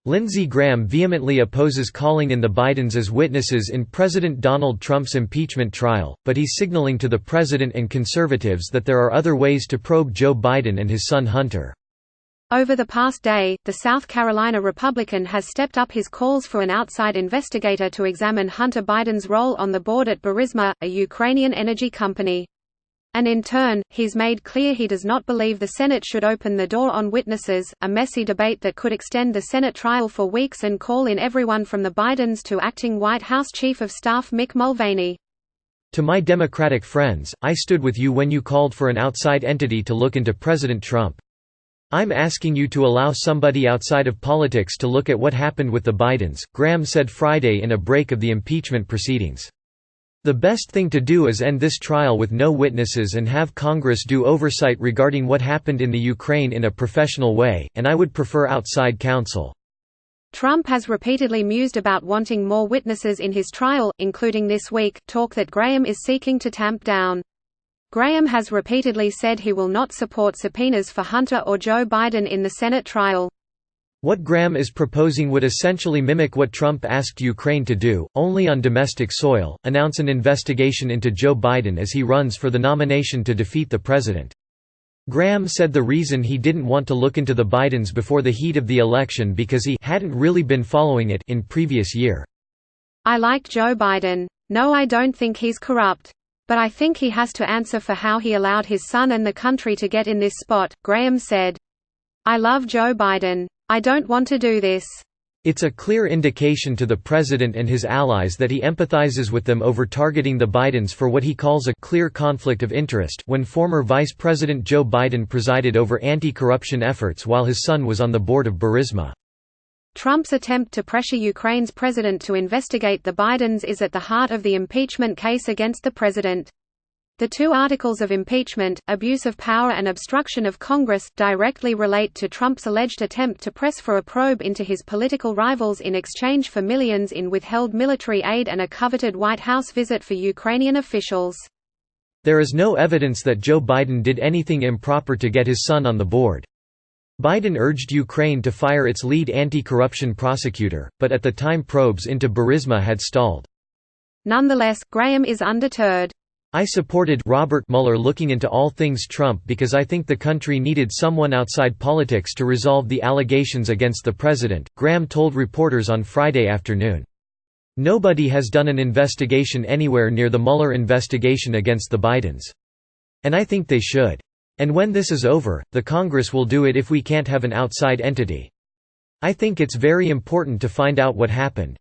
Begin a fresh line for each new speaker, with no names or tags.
Lindsey Graham vehemently opposes calling in the Bidens as witnesses in President Donald Trump's impeachment trial, but he's signaling to the president and conservatives that there are other ways to probe Joe Biden and his son Hunter.
Over the past day, the South Carolina Republican has stepped up his calls for an outside investigator to examine Hunter Biden's role on the board at Burisma, a Ukrainian energy company. And in turn, he's made clear he does not believe the Senate should open the door on witnesses, a messy debate that could extend the Senate trial for weeks and call in everyone from the Bidens to acting White House Chief of Staff Mick Mulvaney.
To my Democratic friends, I stood with you when you called for an outside entity to look into President Trump. I'm asking you to allow somebody outside of politics to look at what happened with the Bidens, Graham said Friday in a break of the impeachment proceedings. The best thing to do is end this trial with no witnesses and have Congress do oversight regarding what happened in the Ukraine in a professional way, and I would prefer outside counsel.
Trump has repeatedly mused about wanting more witnesses in his trial, including this week, talk that Graham is seeking to tamp down. Graham has repeatedly said he will not support subpoenas for Hunter or Joe Biden in the Senate trial.
What Graham is proposing would essentially mimic what Trump asked Ukraine to do, only on domestic soil, announce an investigation into Joe Biden as he runs for the nomination to defeat the president. Graham said the reason he didn't want to look into the Bidens before the heat of the election because he hadn't really been following it in previous year.
I like Joe Biden. No, I don't think he's corrupt. But I think he has to answer for how he allowed his son and the country to get in this spot, Graham said. I love Joe Biden. I don't want to do this.
It's a clear indication to the president and his allies that he empathizes with them over targeting the Bidens for what he calls a clear conflict of interest when former Vice President Joe Biden presided over anti-corruption efforts while his son was on the board of Burisma.
Trump's attempt to pressure Ukraine's president to investigate the Bidens is at the heart of the impeachment case against the president. The two articles of impeachment, abuse of power and obstruction of Congress, directly relate to Trump's alleged attempt to press for a probe into his political rivals in exchange for millions in withheld military aid and a coveted White House visit for Ukrainian officials.
There is no evidence that Joe Biden did anything improper to get his son on the board. Biden urged Ukraine to fire its lead anti-corruption prosecutor, but at the time probes into Burisma had stalled.
Nonetheless, Graham is undeterred.
I supported Robert Mueller looking into all things Trump because I think the country needed someone outside politics to resolve the allegations against the president, Graham told reporters on Friday afternoon. Nobody has done an investigation anywhere near the Mueller investigation against the Bidens. And I think they should. And when this is over, the Congress will do it if we can't have an outside entity. I think it's very important to find out what happened.